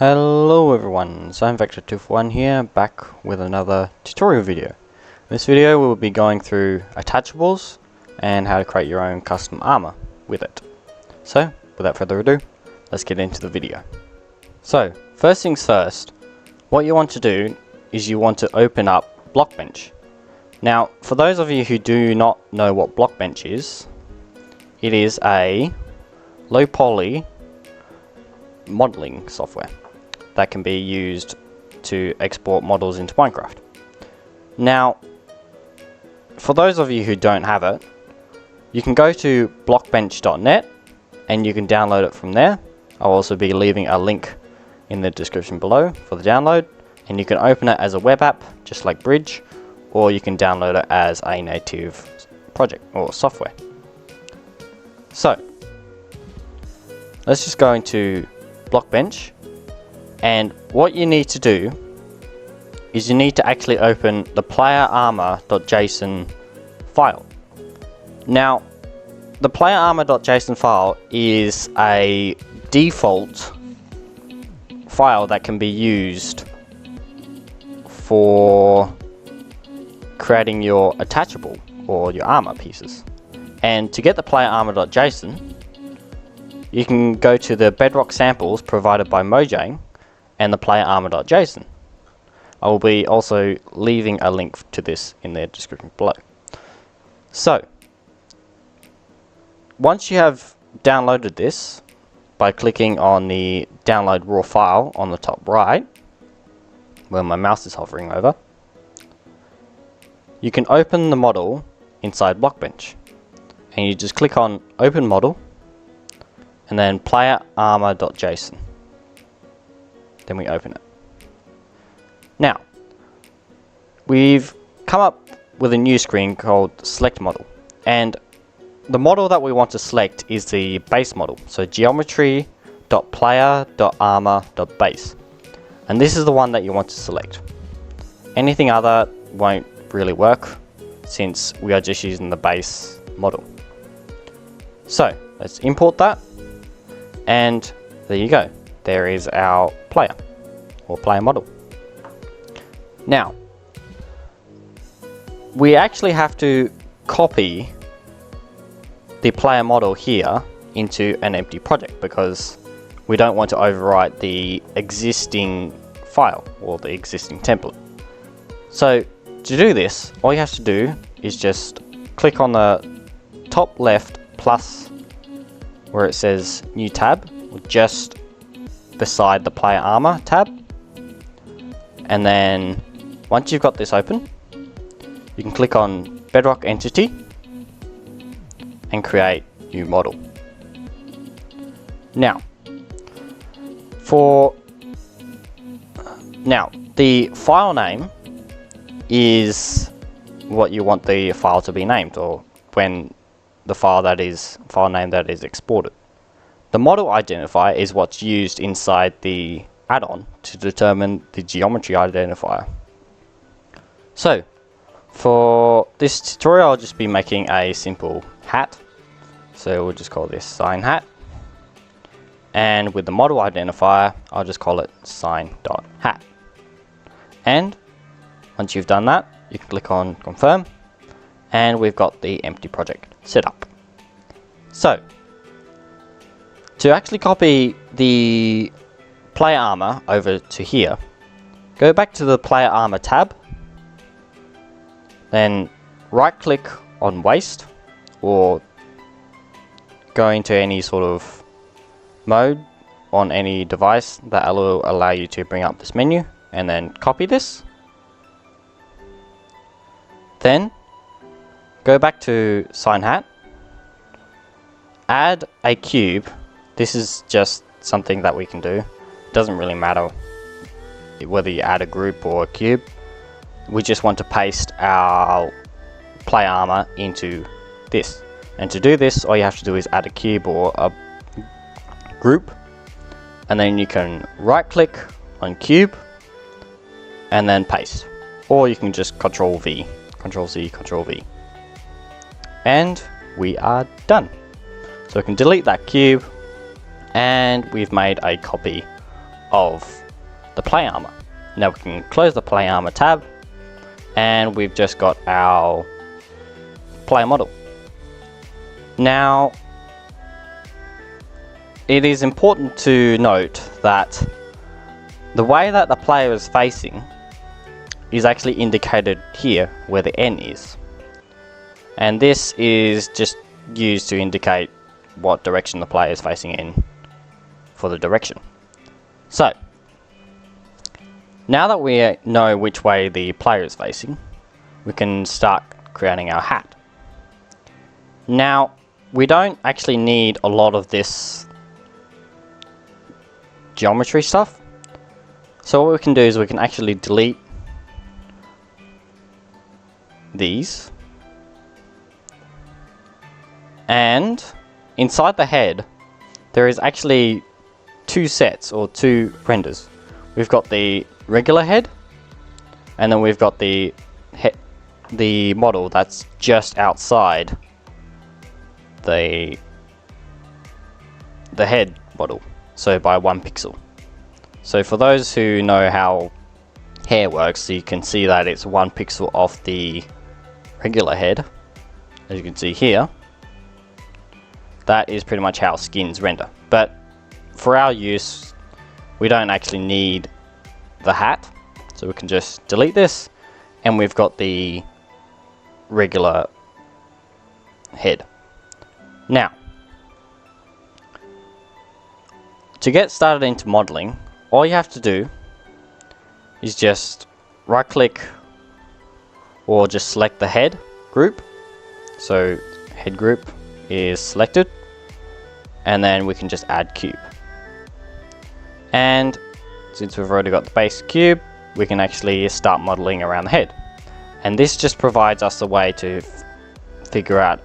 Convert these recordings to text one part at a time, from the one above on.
Hello everyone, so I'm Vexento here, back with another tutorial video. In this video we'll be going through Attachables and how to create your own custom armor with it. So, without further ado, let's get into the video. So, first things first, what you want to do is you want to open up BlockBench. Now, for those of you who do not know what BlockBench is, it is a low poly modeling software that can be used to export models into Minecraft. Now, for those of you who don't have it, you can go to blockbench.net and you can download it from there. I'll also be leaving a link in the description below for the download, and you can open it as a web app just like Bridge, or you can download it as a native project or software. So let's just go into BlockBench, and what you need to do is you need to actually open the playerarmor.json file. Now, the playerarmor.json file is a default file that can be used for creating your attachable or your armor pieces. And to get the playerarmor.json, you can go to the bedrock samples provided by Mojang and the playerarmor.json. I will be also leaving a link to this in the description below. So, once you have downloaded this, by clicking on the download raw file on the top right, where my mouse is hovering over, you can open the model inside BlockBench. And you just click on open model, and then playerarmor.json. Then we open it. Now, we've come up with a new screen called select model, and the model that we want to select is the base model. So geometry.player.armor.base, and this is the one that you want to select. Anything other won't really work since we are just using the base model. So let's import that, and there you go. There is our player or player model. Now, we actually have to copy the player model here into an empty project because we don't want to overwrite the existing file or the existing template. So to do this, all you have to do is just click on the top left plus where it says new tab, just beside the player armor tab, and then once you've got this open, you can click on bedrock entity and create new model. Now, the file name is what you want the file to be named, or when the file name that is exported. The model identifier is what's used inside the add-on to determine the geometry identifier. So, for this tutorial, I'll just be making a simple hat. So we'll just call this sign hat. And with the model identifier, I'll just call it sign.hat. And once you've done that, you can click on confirm, and we've got the empty project set up. So, to actually copy the player armor over to here, go back to the player armor tab, then right click on waste, or go into any sort of mode on any device that will allow you to bring up this menu, and then copy this. Then go back to sign hat, add a cube. This is just something that we can do. It doesn't really matter whether you add a group or a cube. We just want to paste our player armor into this. And to do this, all you have to do is add a cube or a group, and then you can right click on cube and then paste. Or you can just Control V, Control C, Control V. And we are done. So we can delete that cube, and we've made a copy of the play armor. Now we can close the play armor tab, and we've just got our player model. Now, it is important to note that the way that the player is facing is actually indicated here where the N is. And this is just used to indicate what direction the player is facing in for the direction. So, now that we know which way the player is facing, we can start creating our hat. Now, we don't actually need a lot of this geometry stuff. So what we can do is we can actually delete these, and inside the head there is actually two sets or two renders. We've got the regular head, and then we've got the model that's just outside the head model, so by 1 pixel. So for those who know how hair works, you can see that it's 1 pixel off the regular head, as you can see here. That is pretty much how skins render, but for our use we don't actually need the hat, so we can just delete this, and we've got the regular head. Now, to get started into modeling, all you have to do is just right click or just select the head group. So head group is selected, and then we can just add cube. And since we've already got the base cube, we can actually start modeling around the head. And this just provides us a way to figure out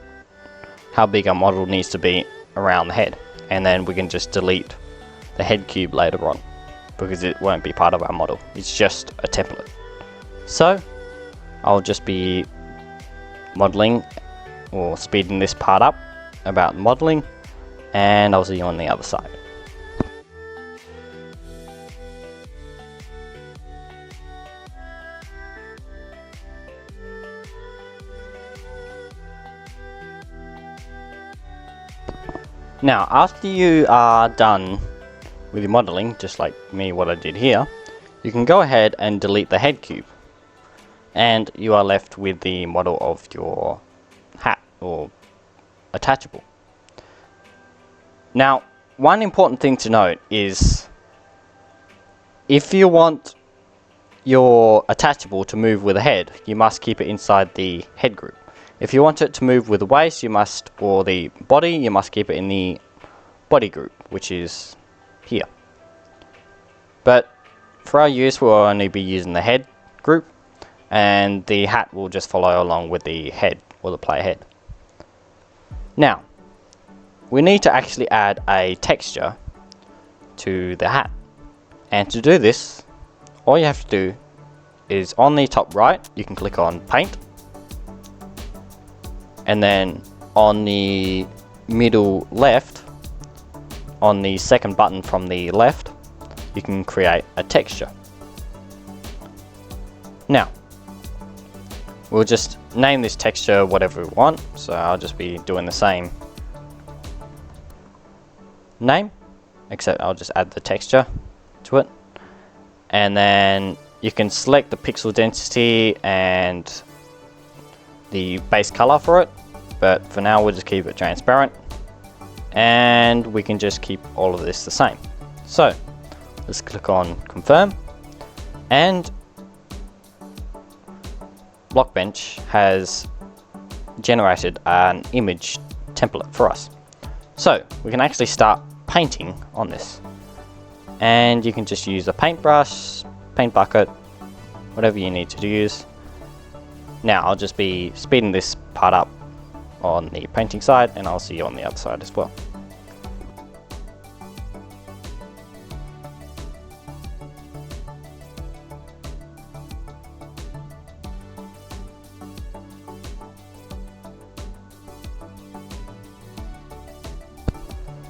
how big our model needs to be around the head. And then we can just delete the head cube later on, because it won't be part of our model. It's just a template. So I'll just be modeling or speeding this part up about modeling, and I'll see you on the other side. Now, after you are done with your modeling, just like me, what I did here, you can go ahead and delete the head cube, and you are left with the model of your hat or attachable. Now, one important thing to note is if you want your attachable to move with the head, you must keep it inside the head group. If you want it to move with the waist, you must, or the body, you must keep it in the body group, which is here. But for our use, we'll only be using the head group, and the hat will just follow along with the head, or the player head. Now, we need to actually add a texture to the hat. And to do this, all you have to do is on the top right, you can click on paint, and then on the middle left, on the second button from the left, you can create a texture. Now, we'll just name this texture whatever we want, so I'll just be doing the same name, except I'll just add the texture to it. And then you can select the pixel density and the base color for it, but for now we'll just keep it transparent, and we can just keep all of this the same. So let's click on confirm, and BlockBench has generated an image template for us. So we can actually start painting on this, and you can just use a paintbrush, paint bucket, whatever you need to use. Now I'll just be speeding this part up on the painting side, and I'll see you on the other side as well.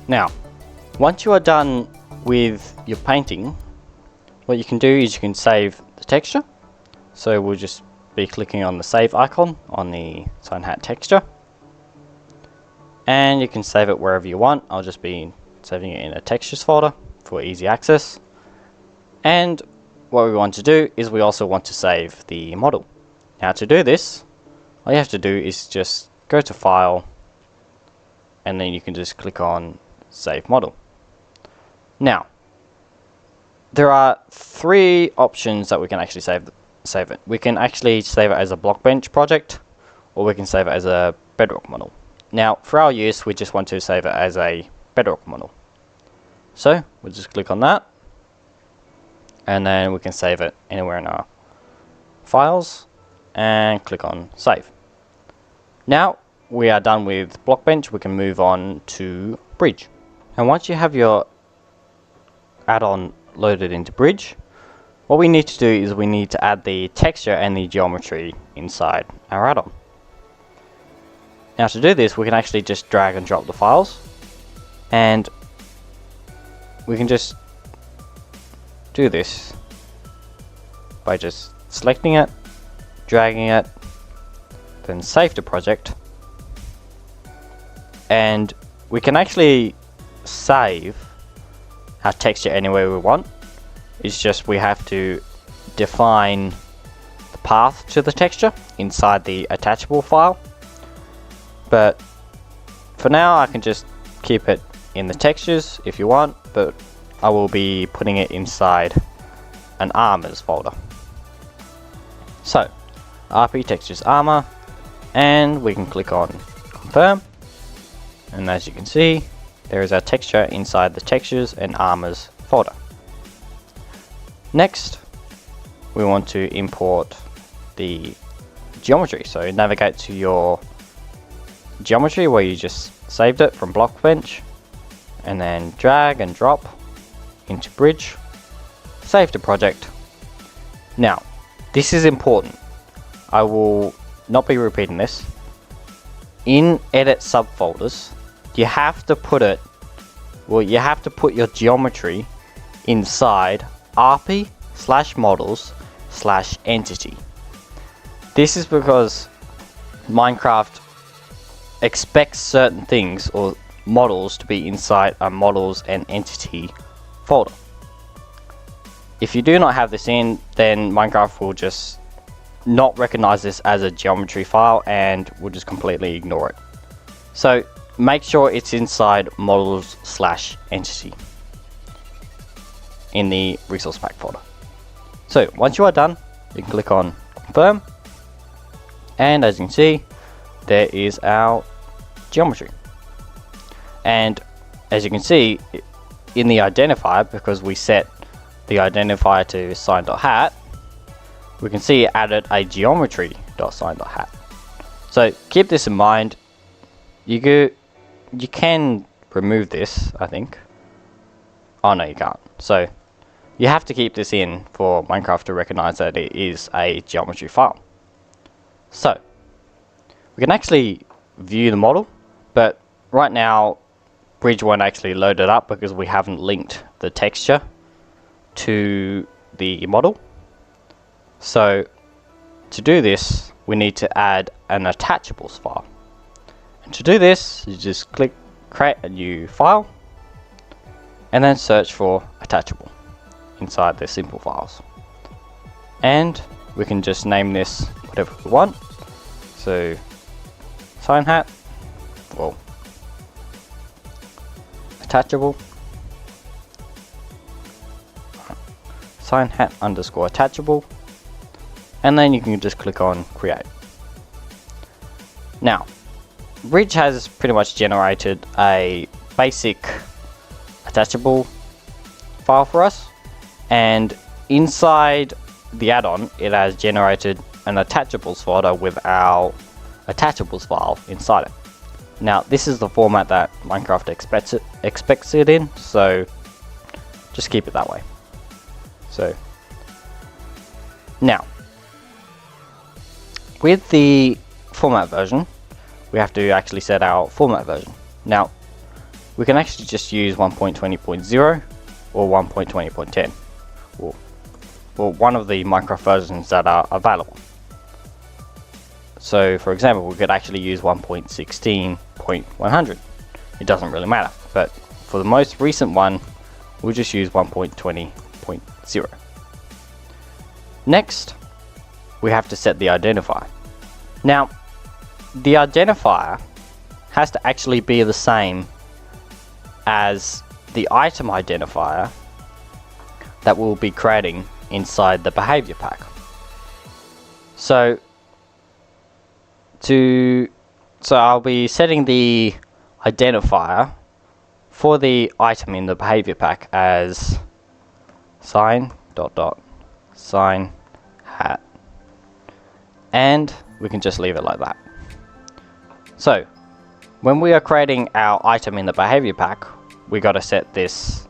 Now, once you are done with your painting, what you can do is you can save the texture. So we'll just be clicking on the save icon on the sign hat texture, and you can save it wherever you want. I'll just be saving it in a textures folder for easy access. And what we want to do is we also want to save the model. Now to do this, all you have to do is just go to File, and then you can just click on Save Model. Now, there are three options that we can actually save it. We can actually save it as a BlockBench project, or we can save it as a Bedrock model. Now, for our use, we just want to save it as a Bedrock model. So, we'll just click on that, and then we can save it anywhere in our files, and click on Save. Now, we are done with BlockBench. We can move on to Bridge. And once you have your add-on loaded into Bridge, what we need to do is we need to add the texture and the geometry inside our add-on. Now to do this, we can actually just drag and drop the files, and we can just do this by just selecting it, dragging it, then save the project, and we can actually save our texture anywhere we want. It's just we have to define the path to the texture inside the Attachable file. But for now, I can just keep it in the textures if you want, but I will be putting it inside an armors folder. So, RP textures armor, and we can click on confirm, and as you can see, there is our texture inside the textures and armors folder. Next, we want to import the geometry. So navigate to your geometry where you just saved it from BlockBench, and then drag and drop into Bridge, save the project. Now, this is important. I will not be repeating this. In edit subfolders, you have to put it, well, you have to put your geometry inside rp/models/entity. This is because Minecraft expects certain things or models to be inside a models and entity folder. If you do not have this in, then Minecraft will just not recognize this as a geometry file and will just completely ignore it. So make sure it's inside models/entity in the resource pack folder. So once you are done, you can click on confirm, and as you can see, there is our geometry. And as you can see in the identifier, because we set the identifier to sign.hat, we can see it added a geometry.sign.hat. So keep this in mind. You can remove this, I think. Oh no, you can't. So you have to keep this in for Minecraft to recognize that it is a geometry file. So we can actually view the model, but right now Bridge won't actually load it up because we haven't linked the texture to the model. So to do this, we need to add an Attachables file. And to do this, you just click create a new file, and then search for Attachable inside the simple files. And we can just name this whatever we want. So sign hat, well, Attachable, sign hat underscore Attachable, and then you can just click on create. Now, Bridge has pretty much generated a basic Attachable file for us, and inside the add-on it has generated an Attachables folder with our Attachables file inside it. Now this is the format that Minecraft expects it in, so just keep it that way. So now with the format version, we have to actually set our format version. Now we can actually just use 1.20.0 or 1.20.10, or or one of the Minecraft versions that are available. So for example, we could actually use 1.16.100. It doesn't really matter, but for the most recent one, we'll just use 1.20.0. Next, we have to set the identifier. Now, the identifier has to actually be the same as the item identifier that we'll be creating inside the behavior pack. So I'll be setting the identifier for the item in the behavior pack as sign ... sign hat, and we can just leave it like that. So when we are creating our item in the behavior pack, we got to set this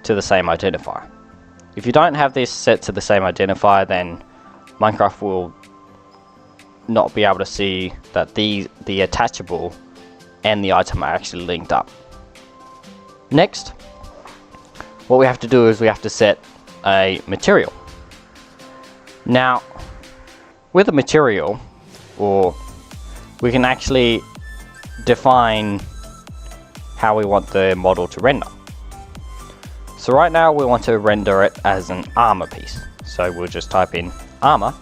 to the same identifier. If you don't have this set to the same identifier, then Minecraft will not be able to see that the attachable and the item are actually linked up. Next, what we have to do is we have to set a material. Now, with a material, or we can actually define how we want the model to render. So right now we want to render it as an armor piece. So we'll just type in armor,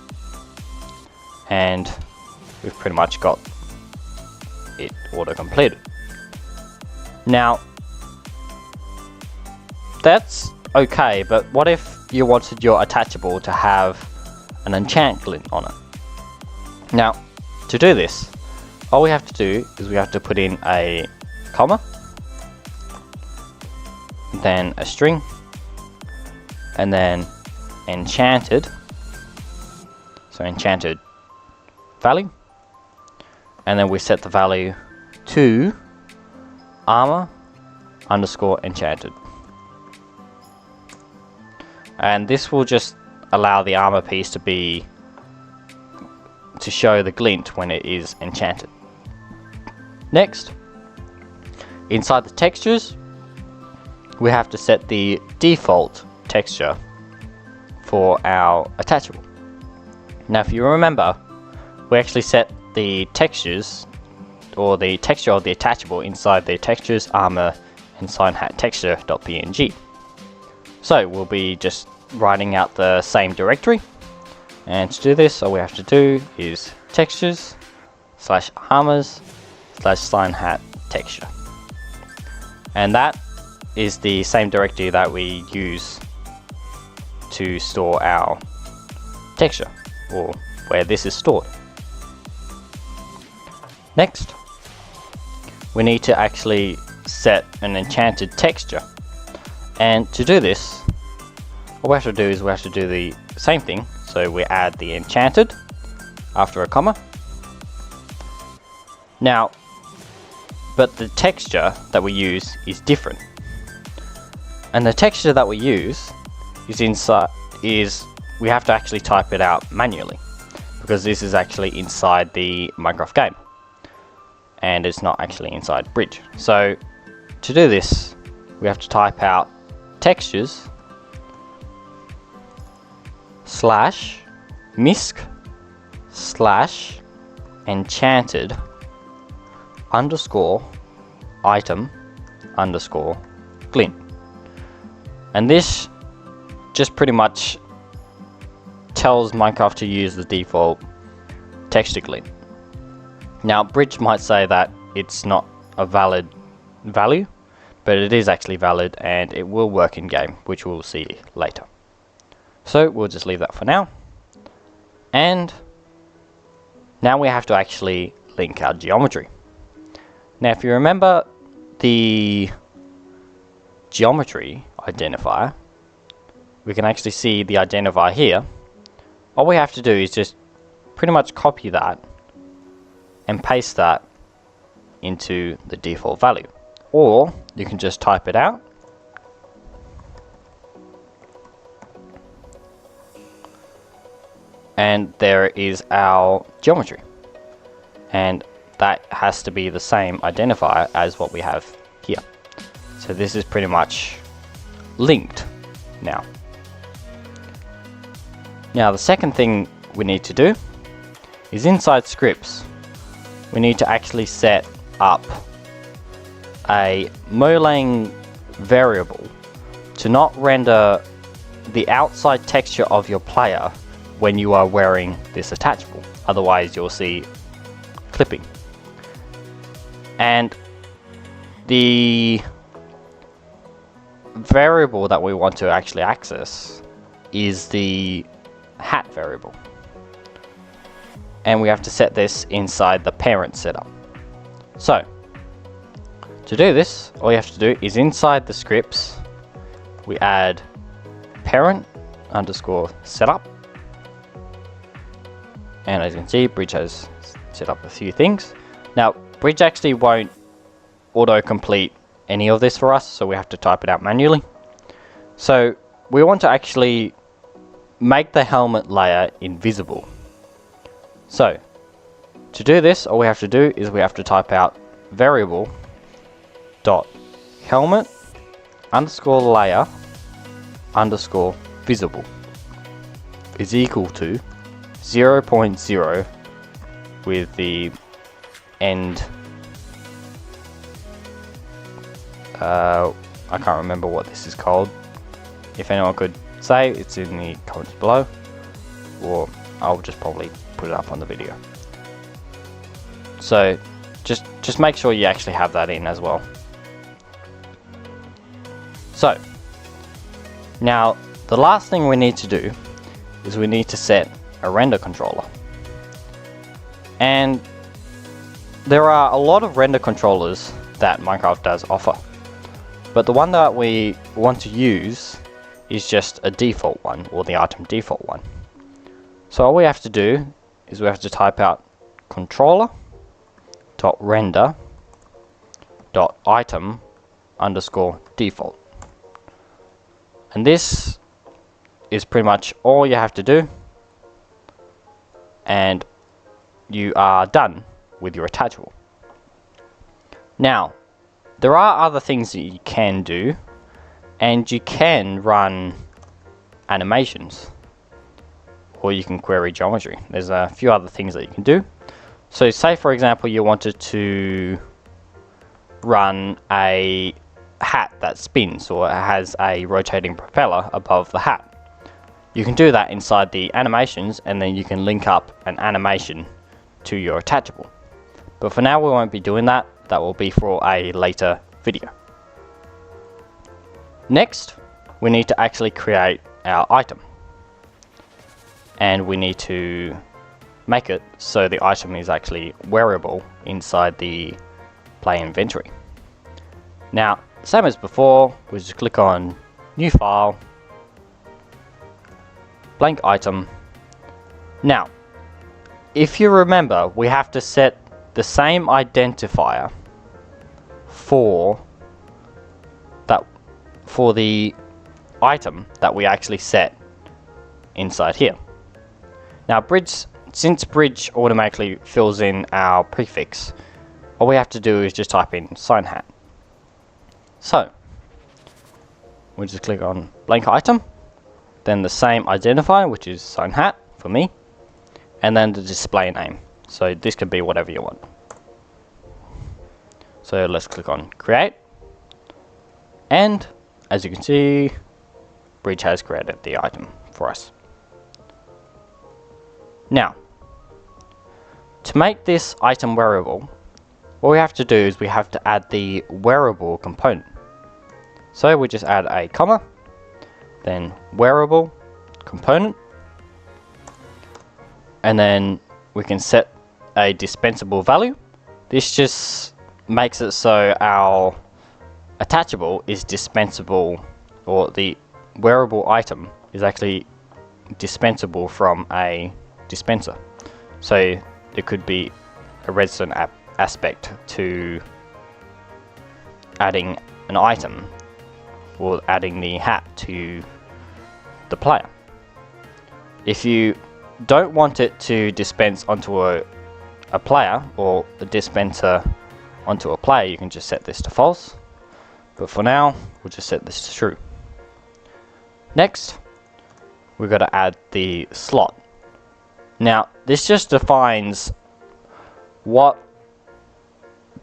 and we've pretty much got it auto-completed. Now, that's okay, but what if you wanted your attachable to have an enchant glint on it? Now, to do this, all we have to do is we have to put in a comma, then a string, and then enchanted, so enchanted value, and then we set the value to armor underscore enchanted. And this will just allow the armor piece to show the glint when it is enchanted. Next, inside the textures, we have to set the default texture for our attachable. Now, if you remember, we actually set the textures, or the texture of the attachable, inside the textures armor and sign hat texture.png. So we'll be just writing out the same directory, and to do this, all we have to do is textures / armors / sign hat texture, and that is the same directory that we use to store our texture, or where this is stored. Next, we need to actually set an enchanted texture, and to do this, all we have to do is we have to do the same thing. So we add the enchanted after a comma. Now, but the texture that we use is different, and the texture that we use is we have to actually type it out manually, because this is actually inside the Minecraft game and it's not actually inside Bridge. So to do this, we have to type out textures / misc / enchanted underscore item underscore glint, and this just pretty much tells Minecraft to use the default texture glint. Now, Bridge might say that it's not a valid value, but it is actually valid and it will work in game, which we'll see later. So we'll just leave that for now. And now we have to actually link our geometry. Now, if you remember the geometry identifier, we can actually see the identifier here. All we have to do is just pretty much copy that and paste that into the default value, or you can just type it out and there is our geometry, and that has to be the same identifier as what we have here. So this is pretty much linked now. Now the second thing we need to do is inside scripts, we need to actually set up a Molang variable to not render the outside texture of your player when you are wearing this attachable. Otherwise you'll see clipping. And the variable that we want to actually access is the hat variable. And we have to set this inside the parent setup. So, to do this, all you have to do is inside the scripts, we add parent underscore setup. And as you can see, Bridge has set up a few things. Now, Bridge actually won't auto-complete any of this for us, so we have to type it out manually. So, we want to actually make the helmet layer invisible. So, to do this, all we have to do is we have to type out variable dot helmet underscore layer underscore visible is equal to 0.0 with the end. I can't remember what this is called. If anyone could say, it's in the comments below, or I'll just probably put it up on the video. So just make sure you actually have that in as well. So now the last thing we need to do is we need to set a render controller. And there are a lot of render controllers that Minecraft does offer, but the one that we want to use is just a default one, or the item default one. So all we have to do is we have to type out controller.render.item underscore default. And this is pretty much all you have to do, and you are done with your attachable. Now, there are other things that you can do, and you can run animations, or you can query geometry. There's a few other things that you can do. So say for example you wanted to run a hat that spins or has a rotating propeller above the hat. You can do that inside the animations, and then you can link up an animation to your attachable. But for now we won't be doing that. That will be for a later video. Next, we need to actually create our item. And we need to make it so the item is actually wearable inside the play inventory. Now, same as before, we just click on New File, Blank Item. Now, if you remember, we have to set the same identifier for the item that we actually set inside here. Now, since Bridge automatically fills in our prefix, all we have to do is just type in sign hat. So, we just click on blank item, then the same identifier, which is sign hat for me, and then the display name. So this could be whatever you want. So let's click on create, and as you can see, Bridge has created the item for us. Now, to make this item wearable, what we have to do is we have to add the wearable component. So we just add a comma, then wearable component, and then we can set a dispensable value. This just makes it so our attachable is dispensable, or the wearable item is actually dispensable from a dispenser. So there could be a redstone aspect to adding an item, or adding the hat to the player. If you don't want it to dispense onto a player, or a dispenser onto a player, you can just set this to false. But for now, we'll just set this to true. Next, we've got to add the slot. Now, this just defines what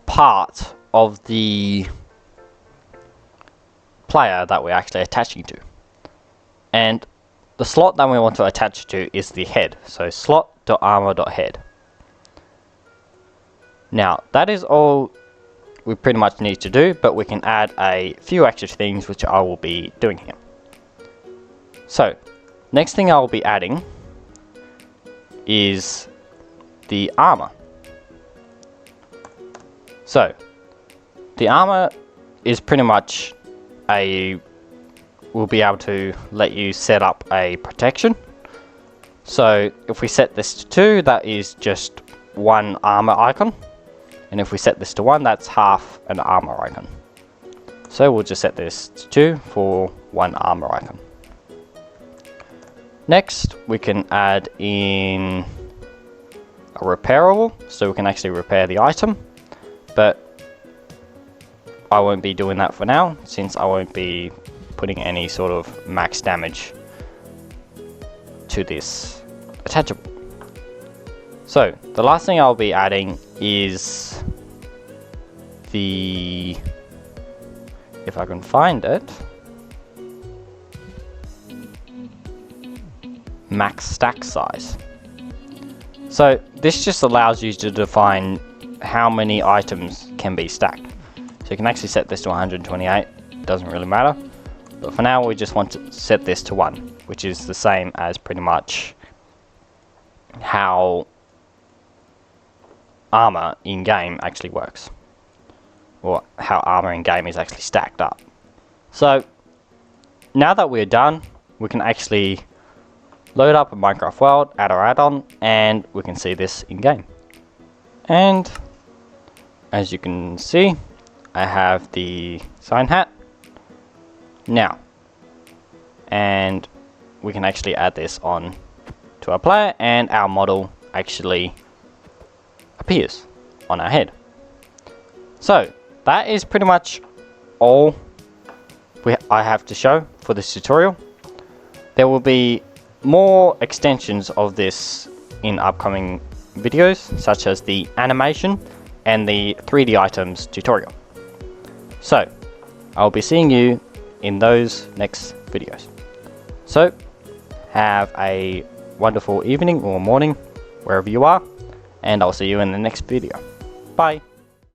part of the player that we're actually attaching to. And the slot that we want to attach to is the head. So slot.armor.head. Now, that is all we pretty much need to do, but we can add a few extra things which I will be doing here. So, next thing I will be adding is the armor. So, the armor is pretty much we'll be able to let you set up a protection. So, if we set this to 2, that is just one armor icon. And if we set this to 1, that's half an armor icon. So, we'll just set this to 2 for one armor icon. Next, we can add in a repairable, so we can actually repair the item, but I won't be doing that for now, since I won't be putting any sort of max damage to this attachable. So, the last thing I'll be adding is the, if I can find it, max stack size. So this just allows you to define how many items can be stacked. So you can actually set this to 128, doesn't really matter, but for now we just want to set this to 1, which is the same as pretty much how armor in game actually works, or how armor in game is actually stacked up. So now that we're done, we can actually load up a Minecraft world, add our add-on, and we can see this in game. And as you can see, I have the sign hat now, and we can actually add this on to our player, and our model actually appears on our head. So that is pretty much all I have to show for this tutorial. There will be more extensions of this in upcoming videos, such as the animation and the 3D items tutorial. So I'll be seeing you in those next videos. So have a wonderful evening or morning wherever you are, and I'll see you in the next video. Bye.